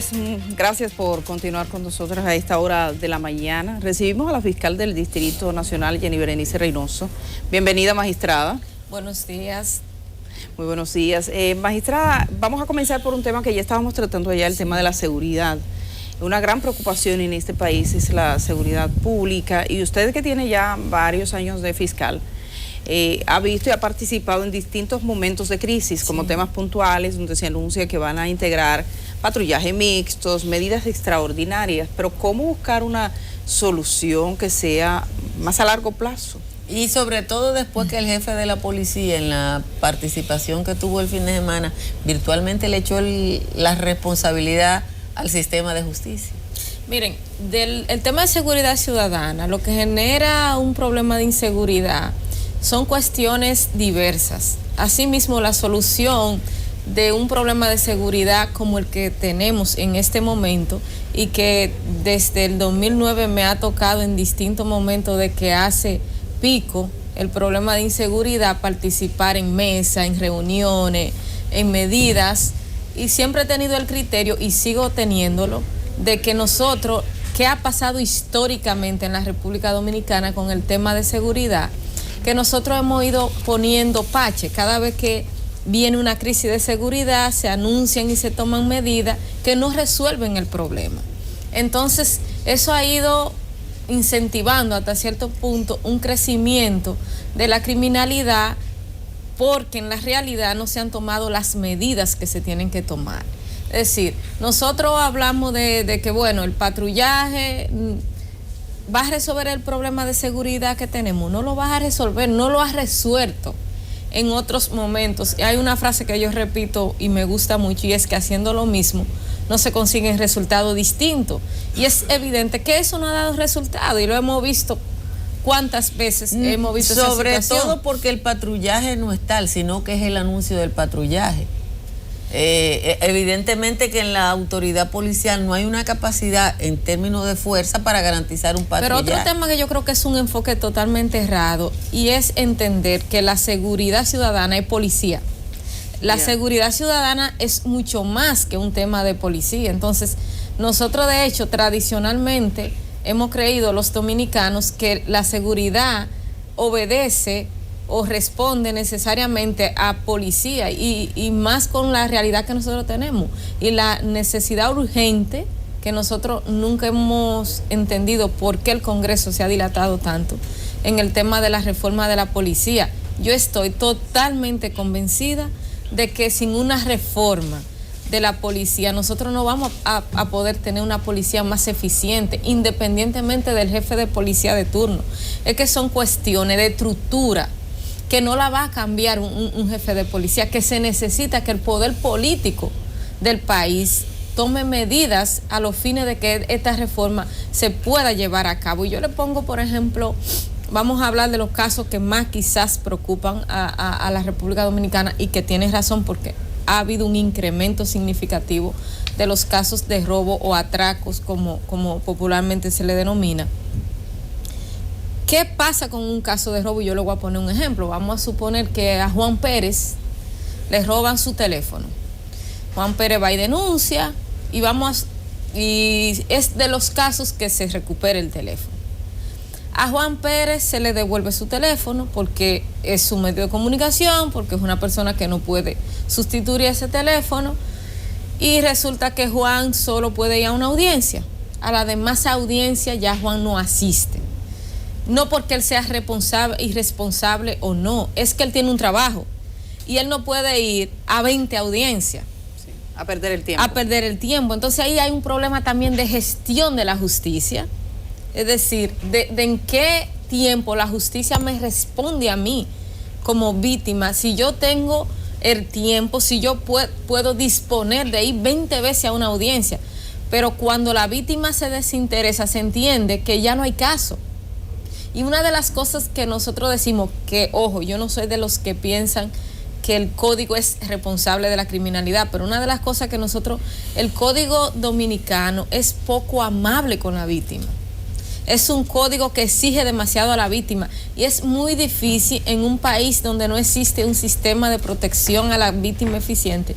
Señores, gracias por continuar con nosotros a esta hora de la mañana. Recibimos a la fiscal del Distrito Nacional, Jenny Berenice Reynoso. Bienvenida, magistrada. Buenos días. Muy buenos días. Magistrada, vamos a comenzar por un tema que ya estábamos tratando allá, el tema de la seguridad. Una gran preocupación en este país es la seguridad pública, y usted, que tiene ya varios años de fiscal, ha visto y ha participado en distintos momentos de crisis, como temas puntuales donde se anuncia que van a integrar patrullaje mixtos, medidas extraordinarias, pero ¿cómo buscar una solución que sea más a largo plazo? Y sobre todo después que el jefe de la policía, en la participación que tuvo el fin de semana, virtualmente le echó la responsabilidad al sistema de justicia. Miren, el tema de seguridad ciudadana, lo que genera un problema de inseguridad son cuestiones diversas. Asimismo, la solución de un problema de seguridad como el que tenemos en este momento, y que desde el 2009 me ha tocado en distintos momentos de que hace pico el problema de inseguridad, participar en mesas, en reuniones, en medidas, y siempre he tenido el criterio, y sigo teniéndolo, de que nosotros, ¿qué ha pasado históricamente en la República Dominicana con el tema de seguridad? Que nosotros hemos ido poniendo parche. Cada vez que viene una crisis de seguridad, se anuncian y se toman medidas que no resuelven el problema. Entonces, eso ha ido incentivando hasta cierto punto un crecimiento de la criminalidad, porque en la realidad no se han tomado las medidas que se tienen que tomar. Es decir, nosotros hablamos de que, bueno, el patrullaje va a resolver el problema de seguridad que tenemos. No lo va a resolver, no lo ha resuelto en otros momentos. Hay una frase que yo repito y me gusta mucho, y es que haciendo lo mismo no se consiguen resultados distintos. Y es evidente que eso no ha dado resultado, y lo hemos visto cuántas veces hemos visto esa sobre situación. todo porque el patrullaje no es tal, sino que es el anuncio del patrullaje. Evidentemente que en la autoridad policial no hay una capacidad en términos de fuerza para garantizar un patrullaje. Pero otro tema que yo creo que es un enfoque totalmente errado, y es entender que la seguridad ciudadana es policía. La seguridad ciudadana es mucho más que un tema de policía. Entonces, nosotros de hecho tradicionalmente hemos creído, los dominicanos, que la seguridad obedece o responde necesariamente a policía, y más con la realidad que nosotros tenemos y la necesidad urgente que nosotros nunca hemos entendido por qué el Congreso se ha dilatado tanto en el tema de la reforma de la policía. Yo estoy totalmente convencida de que sin una reforma de la policía nosotros no vamos a poder tener una policía más eficiente, independientemente del jefe de policía de turno. Es que son cuestiones de estructura que no la va a cambiar un jefe de policía, que se necesita que el poder político del país tome medidas a los fines de que esta reforma se pueda llevar a cabo. Y yo le pongo, por ejemplo, vamos a hablar de los casos que más quizás preocupan a la República Dominicana, y que tienes razón, porque ha habido un incremento significativo de los casos de robo o atracos, como popularmente se le denomina. ¿Qué pasa con un caso de robo? Yo le voy a poner un ejemplo. Vamos a suponer que a Juan Pérez le roban su teléfono. Juan Pérez va y denuncia, y es de los casos que se recupera el teléfono. A Juan Pérez se le devuelve su teléfono porque es su medio de comunicación, porque es una persona que no puede sustituir ese teléfono, y resulta que Juan solo puede ir a una audiencia. A la demás audiencia ya Juan no asiste. No porque él sea irresponsable o no, es que él tiene un trabajo y él no puede ir a 20 audiencias. Sí, a perder el tiempo. A perder el tiempo. Entonces ahí hay un problema también de gestión de la justicia. Es decir, de en qué tiempo la justicia me responde a mí como víctima. Si yo tengo el tiempo, si yo puedo disponer de ir 20 veces a una audiencia, pero cuando la víctima se desinteresa, se entiende que ya no hay caso. Y una de las cosas que nosotros decimos, que ojo, yo no soy de los que piensan que el código es responsable de la criminalidad, pero una de las cosas que el código dominicano es poco amable con la víctima. Es un código que exige demasiado a la víctima, y es muy difícil en un país donde no existe un sistema de protección a la víctima eficiente,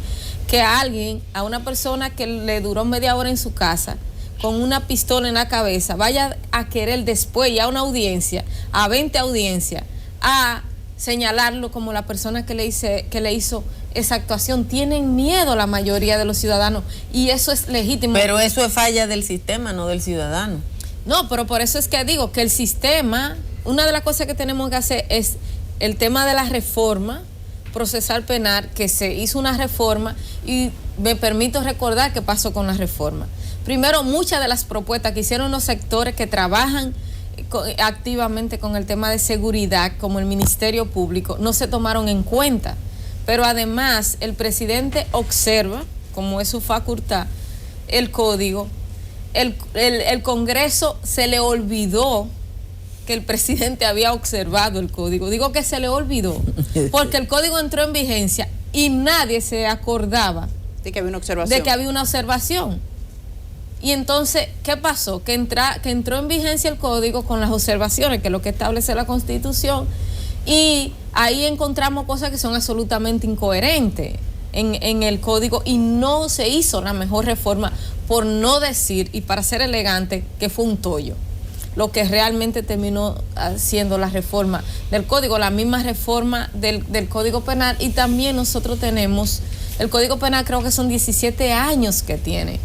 que a una persona que le duró media hora en su casa, con una pistola en la cabeza, vaya a querer después ya a una audiencia, a 20 audiencias, a señalarlo como la persona que le hizo esa actuación? Tienen miedo la mayoría de los ciudadanos y eso es legítimo. Pero eso es falla del sistema, no del ciudadano. No, pero por eso es que digo que el sistema, una de las cosas que tenemos que hacer es el tema de la reforma procesal penal, que se hizo una reforma y me permito recordar qué pasó con la reforma. Primero, muchas de las propuestas que hicieron los sectores que trabajan activamente con el tema de seguridad, como el Ministerio Público, no se tomaron en cuenta. Pero además, el presidente observa, como es su facultad, el código. El Congreso se le olvidó que el presidente había observado el código. Digo que se le olvidó, porque el código entró en vigencia y nadie se acordaba de que había una observación. Y entonces, ¿qué pasó? Que entró en vigencia el código con las observaciones, que es lo que establece la Constitución, y ahí encontramos cosas que son absolutamente incoherentes en el código y no se hizo la mejor reforma, por no decir, y para ser elegante, que fue un tollo. Lo que realmente terminó haciendo la reforma del código, la misma reforma del Código Penal, y también nosotros tenemos, el Código Penal creo que son 17 años que tiene.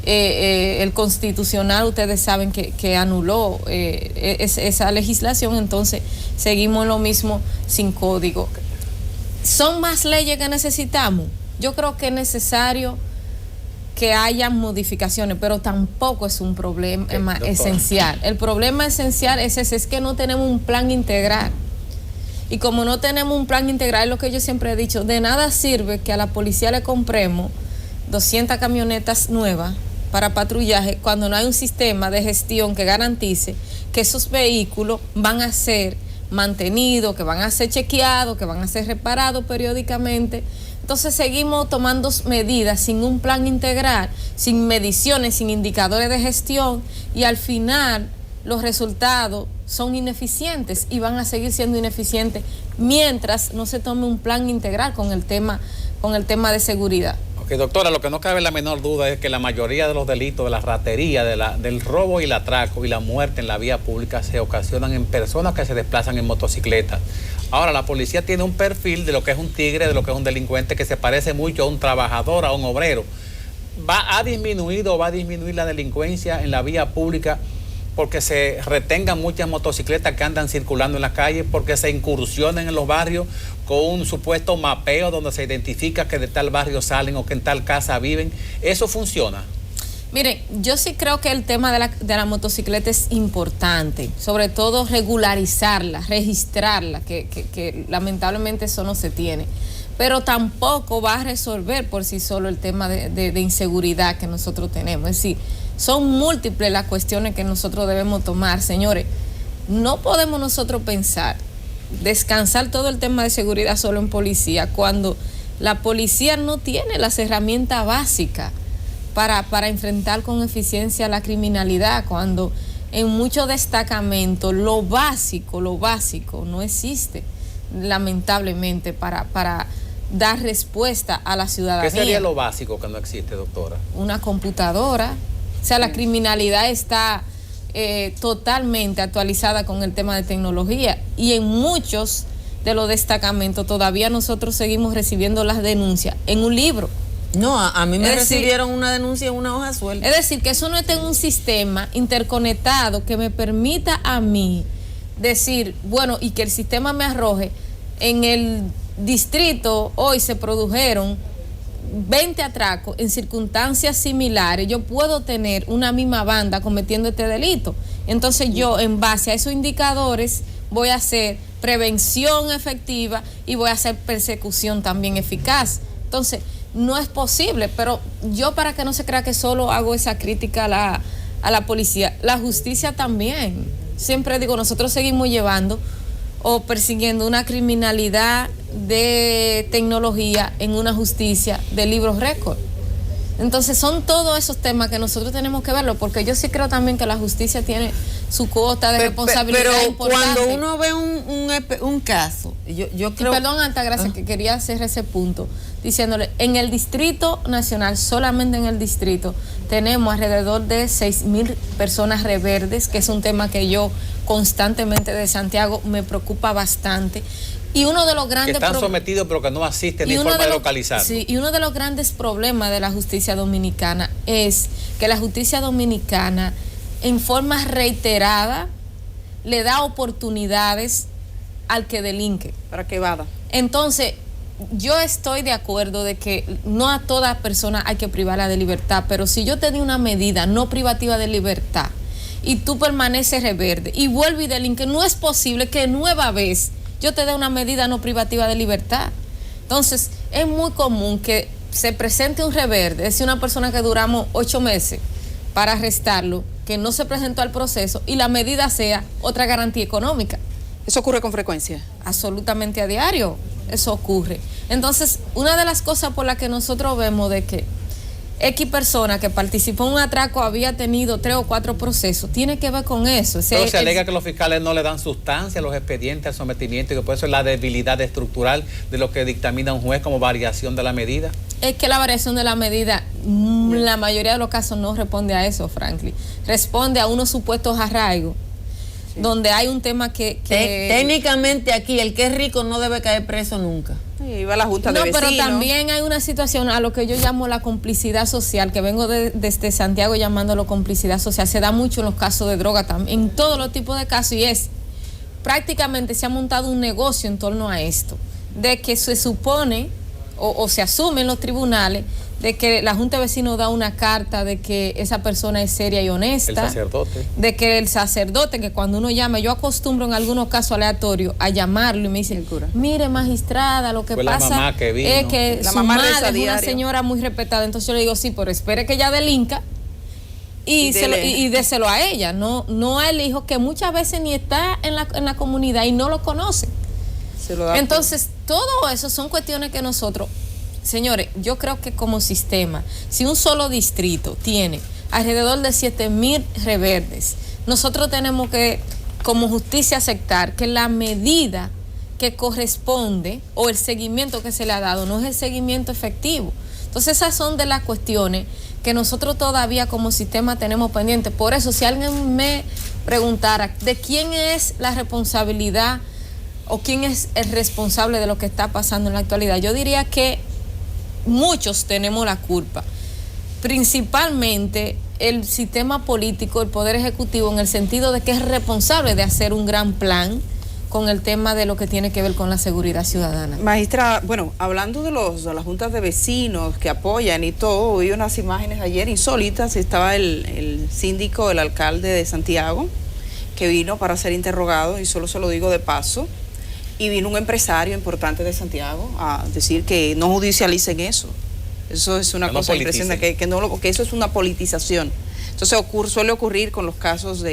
El Constitucional, ustedes saben que anuló esa legislación, entonces seguimos lo mismo sin código. ¿Son más leyes que necesitamos? Yo creo que es necesario que haya modificaciones, pero tampoco es un problema esencial. El problema esencial es ese, es que no tenemos un plan integral. Y como no tenemos un plan integral, es lo que yo siempre he dicho, de nada sirve que a la policía le compremos 200 camionetas nuevas para patrullaje cuando no hay un sistema de gestión que garantice que esos vehículos van a ser mantenidos, que van a ser chequeados, que van a ser reparados periódicamente. Entonces seguimos tomando medidas sin un plan integral, sin mediciones, sin indicadores de gestión, y al final los resultados son ineficientes y van a seguir siendo ineficientes mientras no se tome un plan integral con el tema de seguridad. Ok, doctora, lo que no cabe la menor duda es que la mayoría de los delitos, de la ratería, del robo y el atraco y la muerte en la vía pública se ocasionan en personas que se desplazan en motocicletas. Ahora, la policía tiene un perfil de lo que es un tigre, de lo que es un delincuente, que se parece mucho a un trabajador, a un obrero. ¿Ha disminuido o va a disminuir la delincuencia en la vía pública porque se retengan muchas motocicletas que andan circulando en las calles, porque se incursionen en los barrios con un supuesto mapeo donde se identifica que de tal barrio salen o que en tal casa viven? ¿Eso funciona? Miren, yo sí creo que el tema de la motocicleta es importante, sobre todo regularizarla, registrarla, que lamentablemente eso no se tiene. Pero tampoco va a resolver por sí solo el tema de inseguridad que nosotros tenemos. Es decir, son múltiples las cuestiones que nosotros debemos tomar. Señores, no podemos nosotros descansar todo el tema de seguridad solo en policía, cuando la policía no tiene las herramientas básicas para enfrentar con eficiencia la criminalidad, cuando en muchos destacamentos lo básico no existe, lamentablemente, para dar respuesta a la ciudadanía. ¿Qué sería lo básico que no existe, doctora? Una computadora. O sea, la criminalidad está totalmente actualizada con el tema de tecnología, y en muchos de los destacamentos todavía nosotros seguimos recibiendo las denuncias en un libro. No, a mí me recibieron una denuncia en una hoja suelta. Es decir, que eso no está en un sistema interconectado que me permita a mí decir, bueno, y que el sistema me arroje, en el distrito hoy se produjeron 20 atracos en circunstancias similares, yo puedo tener una misma banda cometiendo este delito. Entonces yo, en base a esos indicadores, voy a hacer prevención efectiva y voy a hacer persecución también eficaz. Entonces, no es posible, pero yo, para que no se crea que solo hago esa crítica a la policía, la justicia también. Siempre digo, nosotros seguimos llevando o persiguiendo una criminalidad de tecnología en una justicia de libros récord. Entonces son todos esos temas que nosotros tenemos que verlo, porque yo sí creo también que la justicia tiene su cuota de responsabilidad pero importante. Cuando uno ve un caso, yo creo... Y perdón, Altagracia, que quería hacer ese punto, diciéndole, en el Distrito Nacional, solamente en el distrito, tenemos alrededor de 6,000 personas reverdes, que es un tema que yo constantemente de Santiago me preocupa bastante. Y uno de los grandes que están sometidos pero que no asisten ni forma de localizar. Sí, y uno de los grandes problemas de la justicia dominicana es que la justicia dominicana en forma reiterada le da oportunidades al que delinque. Para que evada. Entonces, yo estoy de acuerdo de que no a toda persona hay que privarla de libertad, pero si yo te di una medida no privativa de libertad y tú permaneces reverde y vuelve y delinque, no es posible que nueva vez yo te dé una medida no privativa de libertad. Entonces, es muy común que se presente un reverde, es decir, una persona que duramos 8 meses para arrestarlo, que no se presentó al proceso y la medida sea otra garantía económica. ¿Eso ocurre con frecuencia? Absolutamente a diario, eso ocurre. Entonces, una de las cosas por las que nosotros vemos de que X persona que participó en un atraco había tenido 3 o 4 procesos, tiene que ver con eso. Pero se alega que los fiscales no le dan sustancia a los expedientes, al sometimiento, y que por eso es la debilidad estructural de lo que dictamina un juez como variación de la medida. Es que la variación de la medida, la mayoría de los casos no responde a eso, Franklin. Responde a unos supuestos arraigos, sí, donde hay un tema que... Técnicamente aquí, el que es rico no debe caer preso nunca. Iba a la junta de vecinos. No, pero también hay una situación a lo que yo llamo la complicidad social, que vengo desde Santiago llamándolo complicidad social. Se da mucho en los casos de droga también, en todos los tipos de casos, y es, prácticamente se ha montado un negocio en torno a esto, de que se supone, o se asume en los tribunales, de que la Junta de Vecinos da una carta de que esa persona es seria y honesta. El sacerdote. De que el sacerdote, que cuando uno llama, yo acostumbro en algunos casos aleatorios a llamarlo y me dice, mire magistrada, lo que pasa la mamá que vino, es que la su mamá madre es diario, una señora muy respetada. Entonces yo le digo, sí, pero espere que ella delinca y déselo a ella, no al hijo, que muchas veces ni está en la comunidad y no lo conoce. Se lo da. Entonces, todo eso son cuestiones que nosotros... Señores, yo creo que como sistema, si un solo distrito tiene alrededor de 7,000 reverdes, nosotros tenemos que, como justicia, aceptar que la medida que corresponde o el seguimiento que se le ha dado no es el seguimiento efectivo. Entonces, esas son de las cuestiones que nosotros todavía como sistema tenemos pendientes. Por eso, si alguien me preguntara de quién es la responsabilidad o quién es el responsable de lo que está pasando en la actualidad, yo diría que muchos tenemos la culpa, principalmente el sistema político, el poder ejecutivo, en el sentido de que es responsable de hacer un gran plan con el tema de lo que tiene que ver con la seguridad ciudadana. Maestra, bueno, hablando de las juntas de vecinos que apoyan y todo, vi unas imágenes ayer insólitas. Estaba el síndico, el alcalde de Santiago, que vino para ser interrogado, y solo se lo digo de paso. Y vino un empresario importante de Santiago a decir que no judicialicen eso. Eso es una cosa impresionante, que eso es una politización. Entonces suele ocurrir con los casos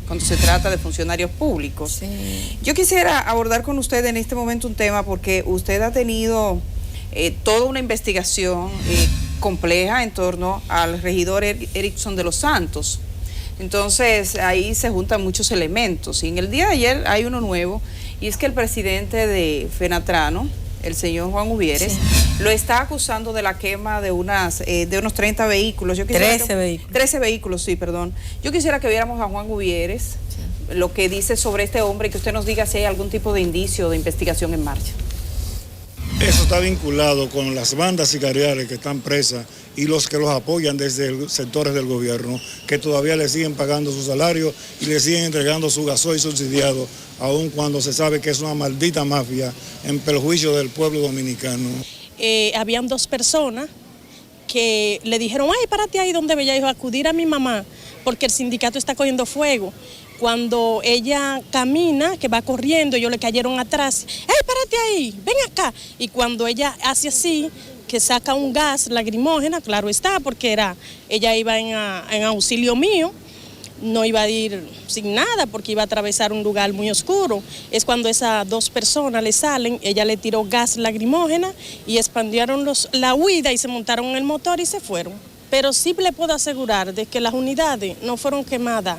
cuando se trata de funcionarios públicos. Sí. Yo quisiera abordar con usted en este momento un tema, porque usted ha tenido toda una investigación compleja en torno al regidor Erickson de los Santos. Entonces ahí se juntan muchos elementos, y en el día de ayer hay uno nuevo, y es que el presidente de Fenatrano, el señor Juan Uvieres, sí, lo está acusando de la quema de unos 30 vehículos. 13 vehículos. 13 vehículos, sí, perdón. Yo quisiera que viéramos a Juan Uvieres, sí, lo que dice sobre este hombre, y que usted nos diga si hay algún tipo de indicio de investigación en marcha. Eso está vinculado con las bandas sicariales que están presas y los que los apoyan desde los sectores del gobierno, que todavía le siguen pagando su salario y le siguen entregando su gasoil subsidiado, aun cuando se sabe que es una maldita mafia en perjuicio del pueblo dominicano. Habían 2 personas que le dijeron, ay, párate ahí donde ella dijo, acudir a mi mamá, porque el sindicato está cogiendo fuego. Cuando ella camina, que va corriendo, ellos le cayeron atrás, ¡hey, párate ahí, ven acá! Y cuando ella hace así, que saca un gas lacrimógena, claro está, porque ella iba en auxilio mío, no iba a ir sin nada porque iba a atravesar un lugar muy oscuro. Es cuando esas 2 personas le salen, ella le tiró gas lacrimógena y expandieron la huida y se montaron en el motor y se fueron. pero sí le puedo asegurar de que las unidades no fueron quemadas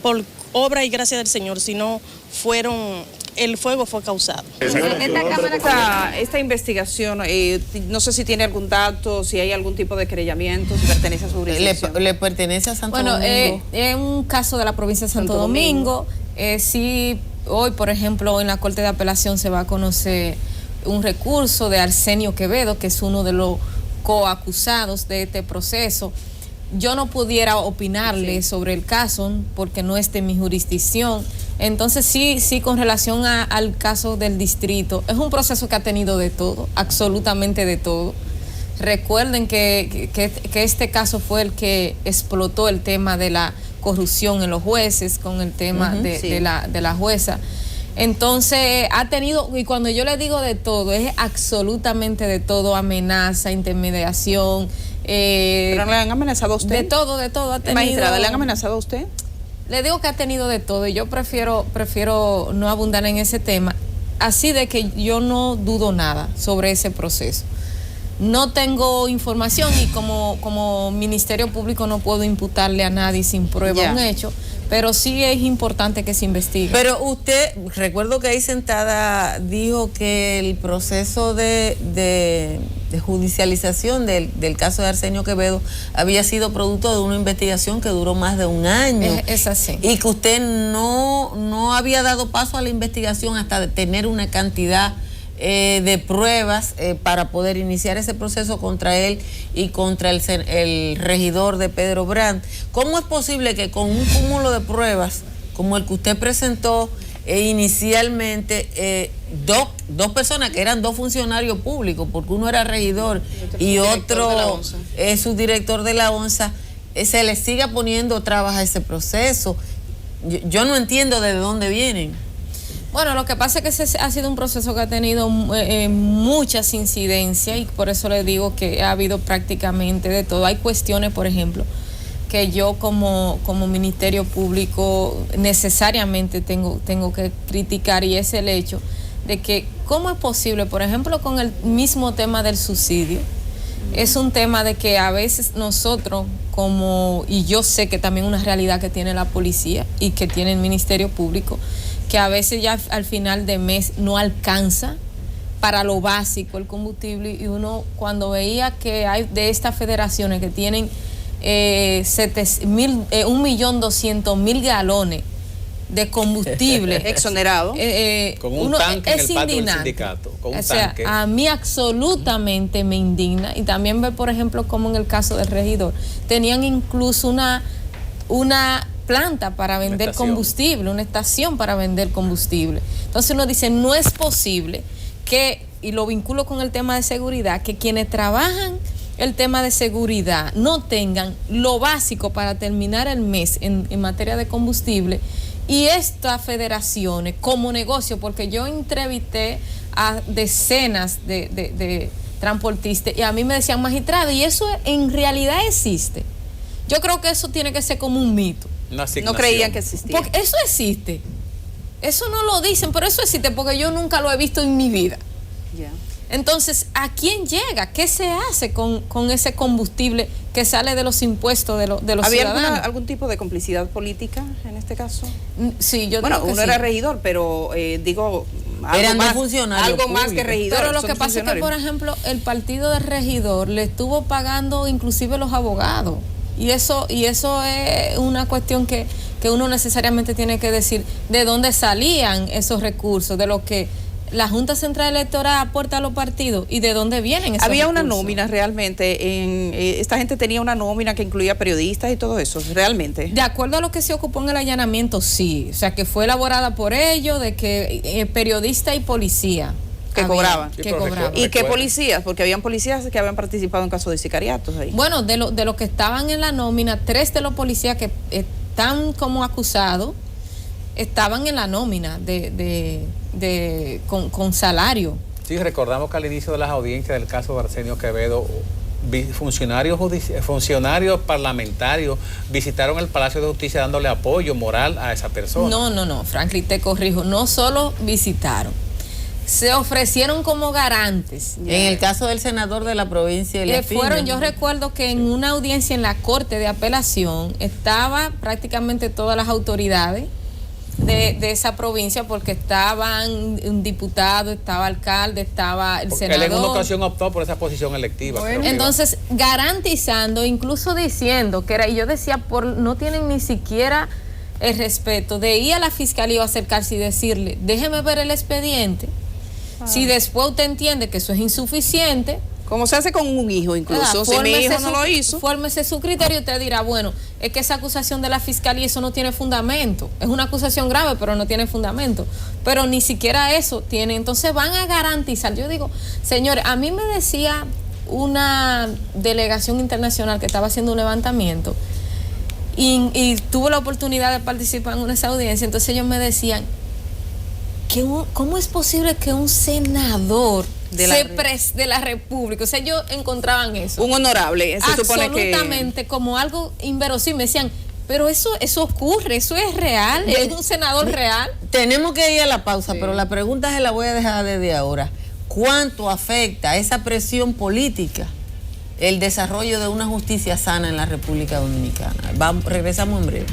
por obra y gracia del Señor, sino el fuego fue causado. Esta investigación, no sé si tiene algún dato, si hay algún tipo de querellamiento, si pertenece a su jurisdicción. Le pertenece a Santo Domingo. Bueno, es un caso de la provincia de Santo Domingo. Sí, hoy, por ejemplo, en la Corte de Apelación se va a conocer un recurso de Arsenio Quevedo, que es uno de los coacusados de este proceso. Yo no pudiera opinarle sobre el caso porque no es de mi jurisdicción. Entonces sí, con relación al caso del distrito, es un proceso que ha tenido de todo, absolutamente de todo. Recuerden que este caso fue el que explotó el tema de la corrupción en los jueces, con el tema de la jueza. Entonces ha tenido, y cuando yo le digo de todo, es absolutamente de todo: amenaza, intimidación. ¿Pero le han amenazado a usted? De todo ha tenido. Magistrada, ¿le han amenazado a usted? Le digo que ha tenido de todo y yo prefiero no abundar en ese tema, así de que yo no dudo nada sobre ese proceso. No tengo información y como Ministerio Público no puedo imputarle a nadie sin prueba un hecho, pero sí es importante que se investigue. Pero usted, recuerdo que ahí sentada dijo que el proceso de judicialización del caso de Arsenio Quevedo había sido producto de una investigación que duró más de un año. Es así. Y que usted no había dado paso a la investigación hasta de tener una cantidad de pruebas para poder iniciar ese proceso contra él y contra el regidor de Pedro Brand. ¿Cómo es posible que con un cúmulo de pruebas como el que usted presentó inicialmente, dos personas que eran dos funcionarios públicos, porque uno era regidor y otro es subdirector de la ONSA, se le siga poniendo trabas a ese proceso? Yo no entiendo de dónde vienen. Bueno, lo que pasa es que ese ha sido un proceso que ha tenido muchas incidencias y por eso le digo que ha habido prácticamente de todo. Hay cuestiones, por ejemplo, que yo como Ministerio Público necesariamente tengo que criticar, y es el hecho de que cómo es posible, por ejemplo, con el mismo tema del subsidio. Es un tema de que a veces nosotros y yo sé que también una realidad que tiene la policía y que tiene el Ministerio Público, que a veces ya al final de mes no alcanza para lo básico el combustible, y uno cuando veía que hay de estas federaciones que tienen 1.200.000 galones de combustible exonerado con un tanque en el patio del sindicato, con un tanque. A mí absolutamente me indigna, y también ver, por ejemplo, como en el caso del regidor tenían incluso una planta para vender combustible, una estación para vender combustible. Entonces uno dice, no es posible que, y lo vinculo con el tema de seguridad, que quienes trabajan el tema de seguridad no tengan lo básico para terminar el mes en materia de combustible, y estas federaciones como negocio, porque yo entrevisté a decenas de transportistas y a mí me decían, magistrado, ¿y eso en realidad existe? Yo creo que eso tiene que ser como un mito. No creían que existía. Porque eso existe. Eso no lo dicen, pero eso existe porque yo nunca lo he visto en mi vida. Entonces, ¿a quién llega? ¿Qué se hace con ese combustible que sale de los impuestos de los ciudadanos? ¿Había algún tipo de complicidad política en este caso? Sí, yo bueno, creo que uno era regidor, pero digo, eran dos funcionarios algo más que regidor. Pero lo que pasa es que, por ejemplo, el partido de regidor le estuvo pagando inclusive los abogados. Y eso es una cuestión que uno necesariamente tiene que decir de dónde salían esos recursos, de lo que la Junta Central Electoral aporta a los partidos y de dónde vienen esos Había recursos. una nómina realmente, esta gente tenía una nómina que incluía periodistas y todo eso, realmente. De acuerdo a lo que se ocupó en el allanamiento, sí, o sea que fue elaborada por ellos, de que periodista y policía cobraban. ¿Y qué recuerdo. Policías? Porque habían policías que habían participado en casos de sicariatos ahí. Bueno, de los que estaban en la nómina, 3 de los policías que están como acusados estaban en la nómina con salario. Sí, recordamos que al inicio de las audiencias del caso de Arsenio Quevedo, funcionarios parlamentarios visitaron el Palacio de Justicia dándole apoyo moral a esa persona. No, Franklin, te corrijo, no solo visitaron. se ofrecieron como garantes. En el caso del senador de la provincia de Las Piñas. Yo recuerdo que en una audiencia en la Corte de Apelación estaba prácticamente todas las autoridades de esa provincia, porque estaban un diputado, estaba alcalde, estaba el senador. Él en una ocasión optó por esa posición electiva. Bueno, entonces, garantizando, incluso diciendo que era, y yo decía, no tienen ni siquiera el respeto de ir a la fiscalía o acercarse y decirle, déjeme ver el expediente. Si después usted entiende que eso es insuficiente, como se hace con un hijo incluso, si mi hijo no lo hizo, fórmese su criterio. Usted dirá, bueno, es que esa acusación de la fiscalía, eso no tiene fundamento, es una acusación grave pero no tiene fundamento, pero ni siquiera eso tiene. Entonces van a garantizar. Yo digo, señores, a mí me decía una delegación internacional que estaba haciendo un levantamiento y tuvo la oportunidad de participar en esa audiencia. Entonces ellos me decían, ¿cómo es posible que un senador de la República, o sea, ellos encontraban eso, un honorable, se supone absolutamente como algo inverosímil? Me decían, pero eso ocurre, eso es real, es un senador real. Tenemos que ir a la pausa, pero la pregunta se la voy a dejar desde ahora. ¿Cuánto afecta esa presión política el desarrollo de una justicia sana en la República Dominicana? Regresamos en breve.